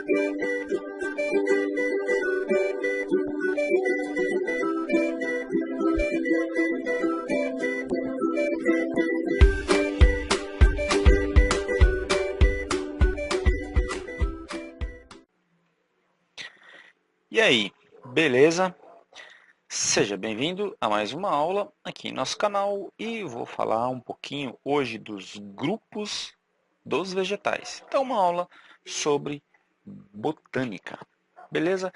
E aí, beleza? Seja bem-vindo a mais uma aula aqui em nosso canal e vou falar um pouquinho hoje dos grupos dos vegetais. Então, uma aula sobre botânica, beleza?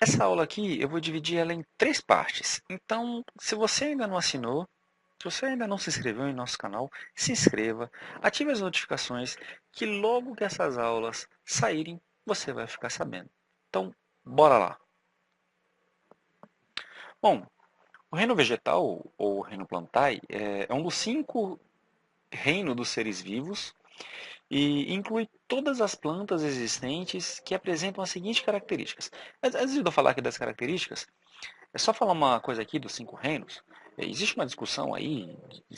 Essa aula aqui eu vou dividir ela em 3 partes. Então, se você ainda não assinou, se você ainda não se inscreveu em nosso canal, se inscreva, ative as notificações que logo que essas aulas saírem, você vai ficar sabendo. Então, bora lá. Bom, o reino vegetal, ou reino plantae, é um dos 5 reinos dos seres vivos e inclui todas as plantas existentes que apresentam as seguintes características. Antes de eu falar aqui das características, é só falar uma coisa aqui dos 5 reinos. Existe uma discussão aí de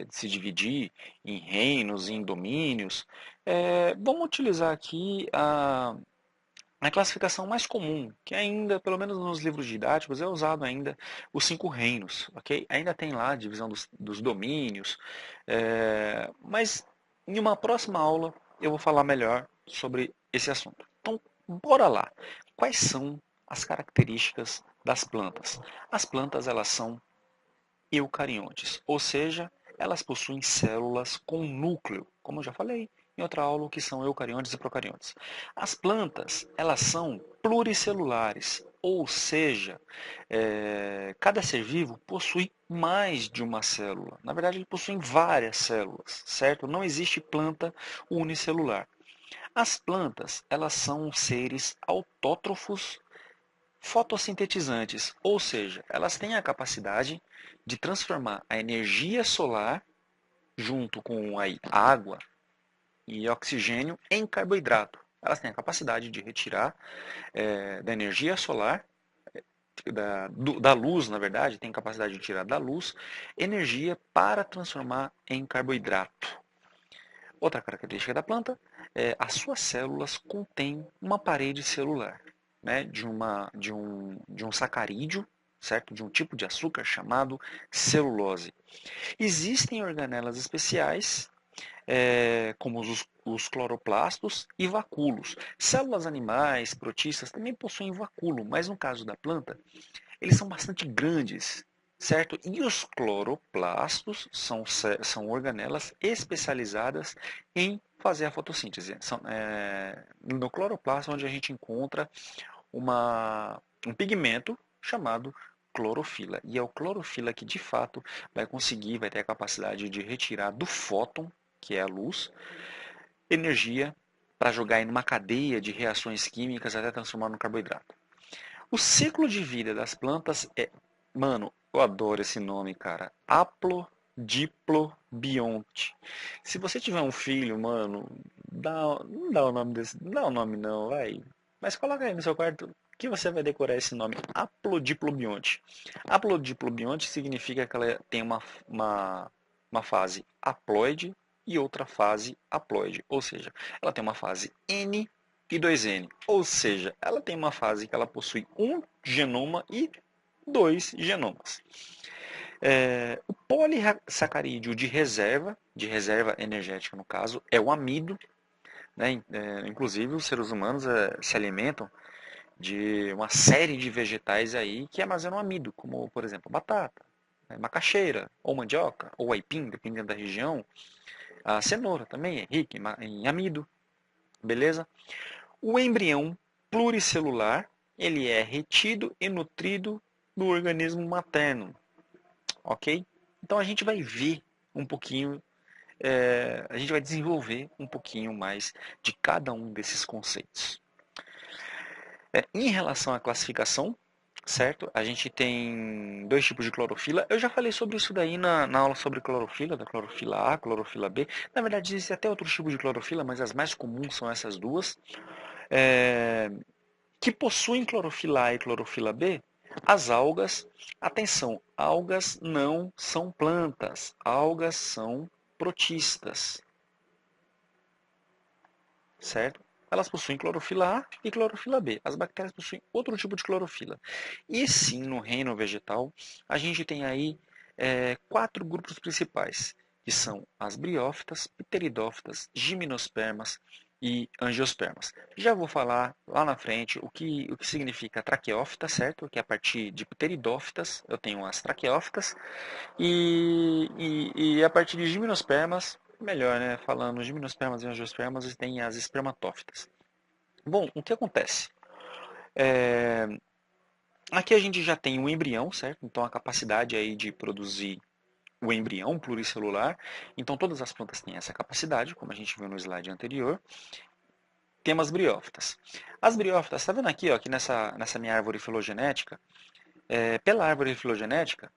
se dividir em reinos, em domínios. Vamos utilizar aqui a classificação mais comum, que ainda, pelo menos nos livros didáticos, é usado ainda os 5 reinos, ok? Ainda tem lá a divisão dos domínios, mas em uma próxima aula eu vou falar melhor sobre esse assunto. Então, bora lá. Quais são as características das plantas? As plantas, elas são eucariontes, ou seja, elas possuem células com núcleo, como eu já falei em outra aula, o que são eucariontes e procariontes. As plantas, elas são pluricelulares, ou seja, cada ser vivo possui mais de uma célula. Na verdade, ele possui várias células, certo? Não existe planta unicelular. As plantas, elas são seres autótrofos fotossintetizantes, ou seja, elas têm a capacidade de transformar a energia solar junto com a água e oxigênio em carboidrato. Elas têm a capacidade de retirar da energia solar, da luz, na verdade, tem capacidade de tirar da luz energia para transformar em carboidrato. Outra característica da planta é as suas células contêm uma parede celular, né, de um sacarídeo, certo? De um tipo de açúcar chamado celulose. Existem organelas especiais, como os cloroplastos e vacúolos. Células animais, protistas, também possuem vacúolo, mas no caso da planta, eles são bastante grandes, certo? E os cloroplastos são organelas especializadas em fazer a fotossíntese. No cloroplasto onde a gente encontra um pigmento chamado clorofila. E é o clorofila que de fato vai ter a capacidade de retirar do fóton, que é a luz, energia para jogar em uma cadeia de reações químicas até transformar no carboidrato. O ciclo de vida das plantas é... Mano, eu adoro esse nome, cara. Haplodiplobionte. Se você tiver um filho, mano, não dá o nome desse... Não dá o nome não, vai. Mas coloca aí no seu quarto que você vai decorar esse nome. Haplodiplobionte. Haplodiplobionte significa que ela tem uma fase haploide e outra fase haploide. Ou seja, ela tem uma fase N e 2N. Ou seja, ela tem uma fase que ela possui um genoma e 2 genomas. O polissacarídeo de reserva energética no caso, é o amido. Né? Inclusive os seres humanos se alimentam de uma série de vegetais aí que armazenam amido, como por exemplo batata, macaxeira, ou mandioca, ou aipim, dependendo da região. A cenoura também é rica em amido, beleza? O embrião pluricelular, ele é retido e nutrido no organismo materno, ok? Então a gente vai ver um pouquinho, a gente vai desenvolver um pouquinho mais de cada um desses conceitos. Em relação à classificação, certo? A gente tem 2 tipos de clorofila. Eu já falei sobre isso daí na aula sobre clorofila, da clorofila A, clorofila B. Na verdade, existe até outros tipos de clorofila, mas as mais comuns são essas duas. Que possuem clorofila A e clorofila B, as algas, atenção, algas não são plantas, algas são protistas, certo? elas possuem clorofila A e clorofila B. As bactérias possuem outro tipo de clorofila. E sim, no reino vegetal, a gente tem aí 4 grupos principais, que são as briófitas, pteridófitas, gimnospermas e angiospermas. Já vou falar lá na frente o que significa traqueófita, certo? Que é a partir de pteridófitas, eu tenho as traqueófitas, e a partir de gimnospermas, melhor, né? Falando gimnospermas e angiospermas, tem as espermatófitas. Bom, o que acontece? É, Aqui a gente já tem um embrião, certo? Então a capacidade aí de produzir o embrião pluricelular. Então todas as plantas têm essa capacidade, como a gente viu no slide anterior. Temos as briófitas. As briófitas, está vendo aqui, ó, aqui nessa minha árvore filogenética? Pela árvore filogenética,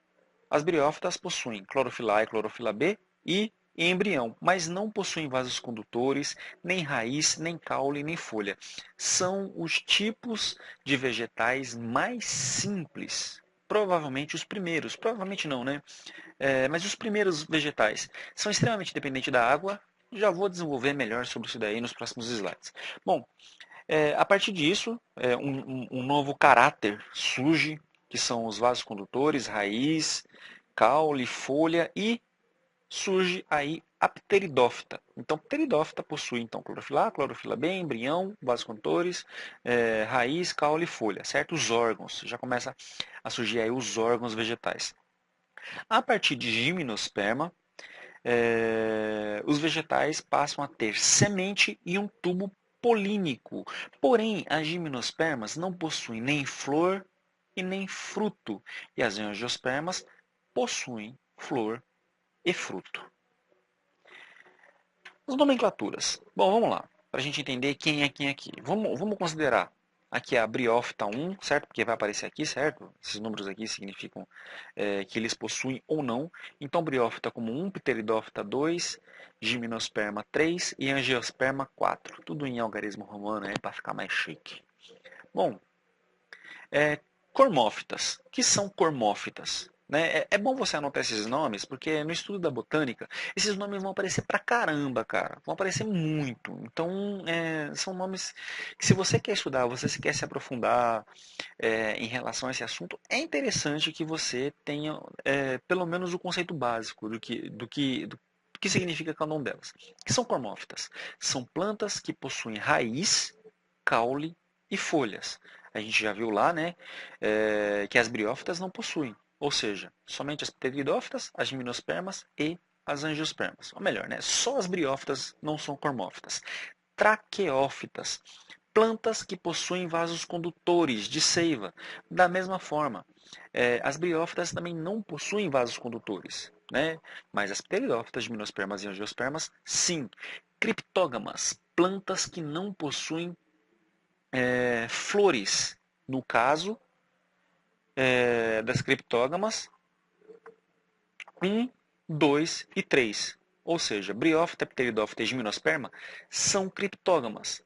as briófitas possuem clorofila A e clorofila B e embrião, mas não possuem vasos condutores, nem raiz, nem caule, nem folha. São os tipos de vegetais mais simples. Provavelmente os primeiros, provavelmente não, né? Mas os primeiros vegetais são extremamente dependentes da água. Já vou desenvolver melhor sobre isso daí nos próximos slides. Bom, a partir disso, um novo caráter surge, que são os vasos condutores, raiz, caule, folha e surge aí a pteridófita. Então, pteridófita possui então clorofila A, clorofila B, embrião, vasos condutores, raiz, caule e folha, certo? Os órgãos, já começa a surgir aí os órgãos vegetais. A partir de gimnosperma, os vegetais passam a ter semente e um tubo polínico. Porém, as gimnospermas não possuem nem flor e nem fruto, e as angiospermas possuem flor e fruto. As nomenclaturas. Bom, vamos lá. Para a gente entender quem é quem aqui. Vamos considerar aqui a briófita 1, certo? Porque vai aparecer aqui, certo? Esses números aqui significam que eles possuem ou não. Então, briófita como 1, pteridófita 2, gimnosperma 3 e angiosperma 4. Tudo em algarismo romano aí para ficar mais chique. Bom, cormófitas. O que são cormófitas? Né? É bom você anotar esses nomes, porque no estudo da botânica, esses nomes vão aparecer pra caramba, cara. Vão aparecer muito. Então, são nomes que se você quer estudar, você quer se aprofundar em relação a esse assunto, é interessante que você tenha pelo menos o conceito básico do que significa cada um delas. O que são cormófitas? São plantas que possuem raiz, caule e folhas. A gente já viu lá, né, que as briófitas não possuem. Ou seja, somente as pteridófitas, as gimnospermas e as angiospermas. Ou melhor, né, só as briófitas não são cormófitas. Traqueófitas, plantas que possuem vasos condutores de seiva. Da mesma forma, as briófitas também não possuem vasos condutores, né? Mas as pteridófitas, gimnospermas e angiospermas, sim. Criptógamas, plantas que não possuem flores. No caso das criptógamas, 1, 2 e 3. Ou seja, briófita, pteridófita e gimnosperma são criptógamas.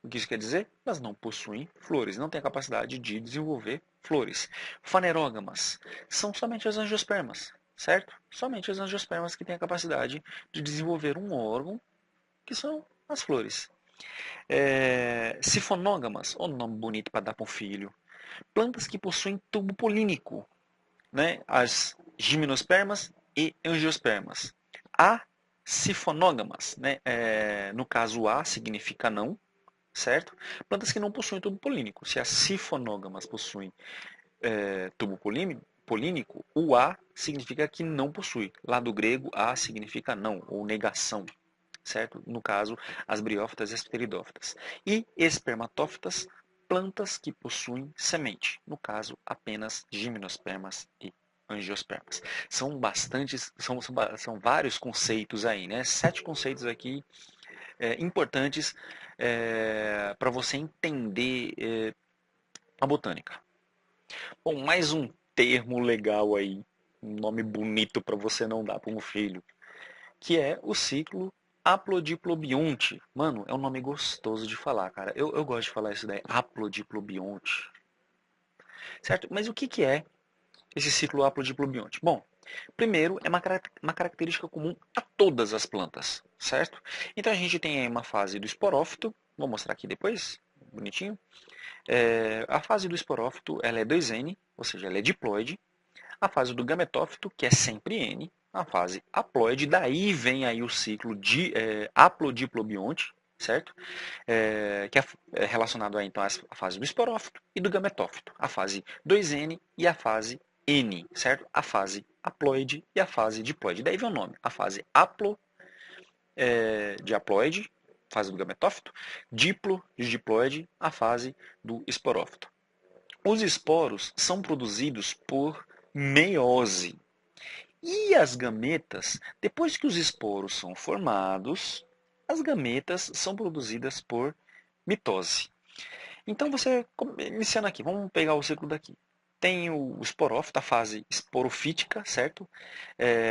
O que isso quer dizer? Elas não possuem flores, não têm a capacidade de desenvolver flores. Fanerógamas são somente as angiospermas, certo? Somente as angiospermas que têm a capacidade de desenvolver um órgão, que são as flores. Sifonógamas, o nome bonito para dar para um filho. Plantas que possuem tubo polínico, né? As gimnospermas e angiospermas. Assifonógamas, né? No caso A significa não, certo? Plantas que não possuem tubo polínico. Se as sifonógamas possuem tubo polínico, o A significa que não possui. Lá do grego, A significa não, ou negação, certo? No caso, as briófitas e as pteridófitas. E espermatófitas, plantas que possuem semente. No caso, apenas gimnospermas e angiospermas. São bastantes, são vários conceitos aí, né? 7 conceitos aqui importantes para você entender a botânica. Bom, mais um termo legal aí, um nome bonito para você não dar para um filho, que é o ciclo Aplodiplobionte. Mano, é um nome gostoso de falar, cara. Eu gosto de falar isso daí, Aplodiplobionte. Certo? Mas o que é esse ciclo Aplodiplobionte? Bom, primeiro é uma característica comum a todas as plantas, certo? Então a gente tem aí uma fase do esporófito, vou mostrar aqui depois, bonitinho. A fase do esporófito ela é 2N, ou seja, ela é diploide. A fase do gametófito, que é sempre N. A fase haploide, daí vem aí o ciclo de haplodiplobionte, certo? Que é relacionado aí, então, à fase do esporófito e do gametófito. A fase 2N e a fase N, certo? A fase haploide e a fase diploide. Daí vem o nome. A fase de haploide, fase do gametófito, diplo de diploide, a fase do esporófito. Os esporos são produzidos por meiose. E as gametas, depois que os esporos são formados, as gametas são produzidas por mitose. Então você, iniciando aqui, vamos pegar o ciclo daqui. Tem o esporófito, a fase esporofítica, certo?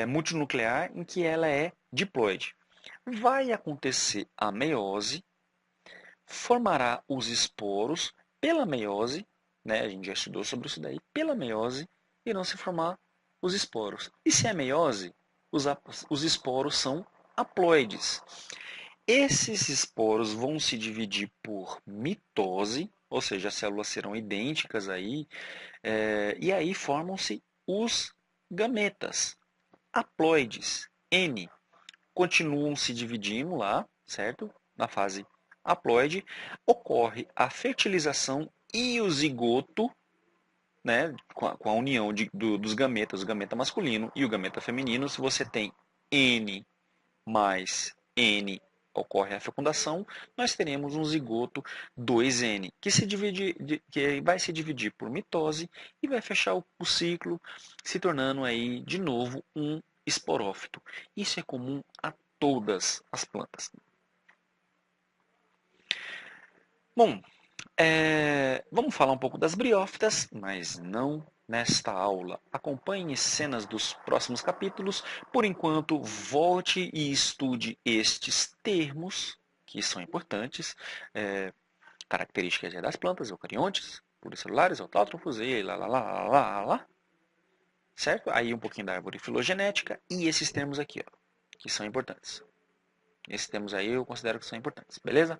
Multinuclear, em que ela é diploide. Vai acontecer a meiose, formará os esporos pela meiose, né? A gente já estudou sobre isso daí, pela meiose, irão se formar os esporos. E se é meiose, os esporos são haploides. Esses esporos vão se dividir por mitose, ou seja, as células serão idênticas aí, e aí formam-se os gametas, haploides, N. Continuam se dividindo lá, certo? Na fase haploide, ocorre a fertilização e o zigoto, né, com a união dos gametas, o gameta masculino e o gameta feminino. Se você tem N mais N ocorre a fecundação, nós teremos um zigoto 2N, que vai se dividir por mitose e vai fechar o ciclo, se tornando aí de novo um esporófito. Isso é comum a todas as plantas. Bom, vamos falar um pouco das briófitas, mas não nesta aula. Acompanhe cenas dos próximos capítulos. Por enquanto, volte e estude estes termos, que são importantes. Características das plantas, eucariontes, pluricelulares, autótrofos e lá, lá, lá, lá, lá, lá. Certo? Aí um pouquinho da árvore filogenética e esses termos aqui, ó, que são importantes. Esses termos aí eu considero que são importantes, beleza?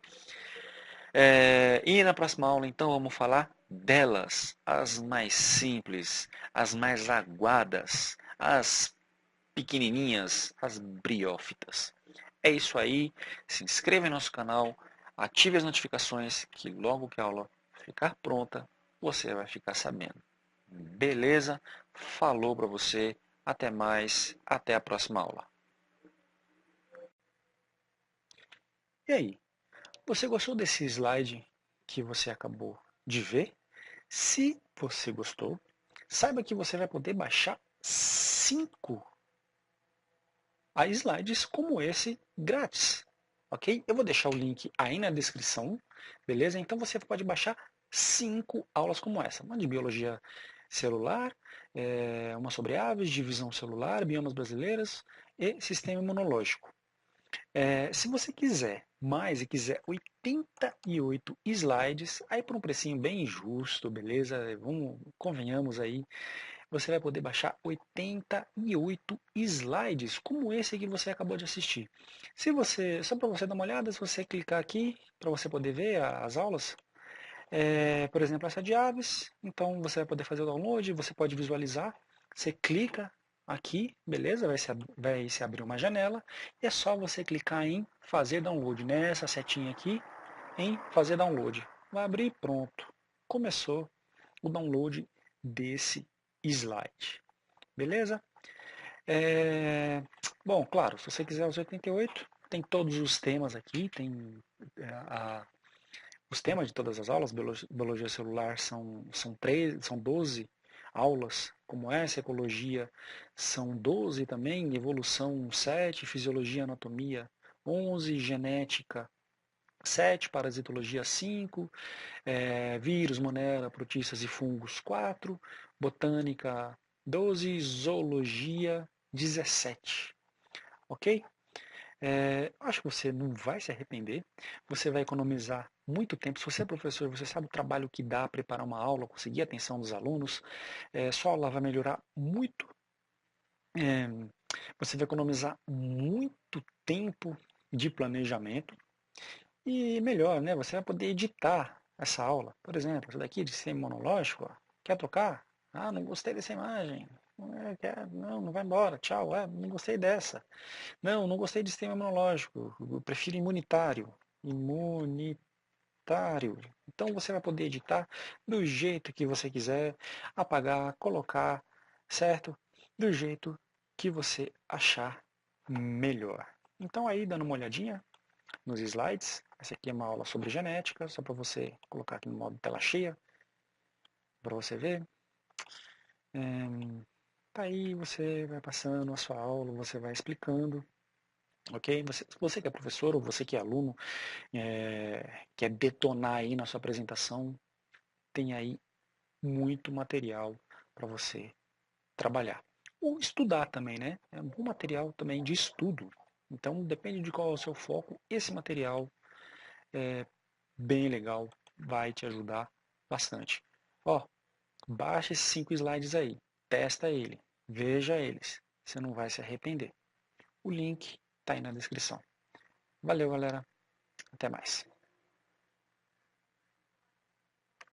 E na próxima aula, então, vamos falar delas, as mais simples, as mais aguadas, as pequenininhas, as briófitas. É isso aí, se inscreva em nosso canal, ative as notificações, que logo que a aula ficar pronta, você vai ficar sabendo. Beleza? Falou para você, até mais, até a próxima aula. E aí, você gostou desse slide que você acabou de ver? Se você gostou, saiba que você vai poder baixar 5 slides como esse grátis, ok? Eu vou deixar o link aí na descrição, beleza? Então você pode baixar 5 aulas como essa. Uma de biologia celular, uma sobre aves, divisão celular, biomas brasileiros e sistema imunológico. Se você quiser mais e quiser 88 slides, aí por um precinho bem justo, beleza? Convenhamos aí, você vai poder baixar 88 slides, como esse que você acabou de assistir. Só para você dar uma olhada, se você clicar aqui, para você poder ver as aulas, por exemplo, essa de aves, então você vai poder fazer o download, você pode visualizar, você clica aqui, beleza? Vai se abrir uma janela e é só você clicar em fazer download, nessa setinha aqui, em fazer download. Vai abrir, pronto. Começou o download desse slide, beleza? Bom, claro, se você quiser os 88, tem todos os temas aqui, tem os temas de todas as aulas. Biologia celular são 12 aulas, como essa, ecologia são 12 também, evolução 7, fisiologia, anatomia 11, genética 7, parasitologia 5, vírus, monera, protistas e fungos 4, botânica 12, zoologia 17, ok? Acho que você não vai se arrepender, você vai economizar muito tempo. Se você é professor, você sabe o trabalho que dá preparar uma aula, conseguir a atenção dos alunos, sua aula vai melhorar muito, é, você vai economizar muito tempo de planejamento e melhor, né? Você vai poder editar essa aula. Por exemplo, essa daqui de sistema imunológico, ó, quer trocar? Ah, não gostei dessa imagem. Não, não vai embora, tchau. Não gostei dessa. Não, não gostei de sistema imunológico. Eu prefiro imunitário. Imunitário. Então você vai poder editar do jeito que você quiser, apagar, colocar, certo? Do jeito que você achar melhor. Então aí, dando uma olhadinha nos slides, essa aqui é uma aula sobre genética, só para você colocar aqui no modo tela cheia, para você ver. Tá aí, você vai passando a sua aula, você vai explicando, ok? Você que é professor ou você que é aluno, quer detonar aí na sua apresentação, tem aí muito material para você trabalhar. Ou estudar também, né? É um bom material também de estudo. Então, depende de qual é o seu foco, esse material é bem legal, vai te ajudar bastante. Ó, baixa esses 5 slides aí, testa ele, veja eles, você não vai se arrepender. O link está aí na descrição. Valeu, galera. Até mais.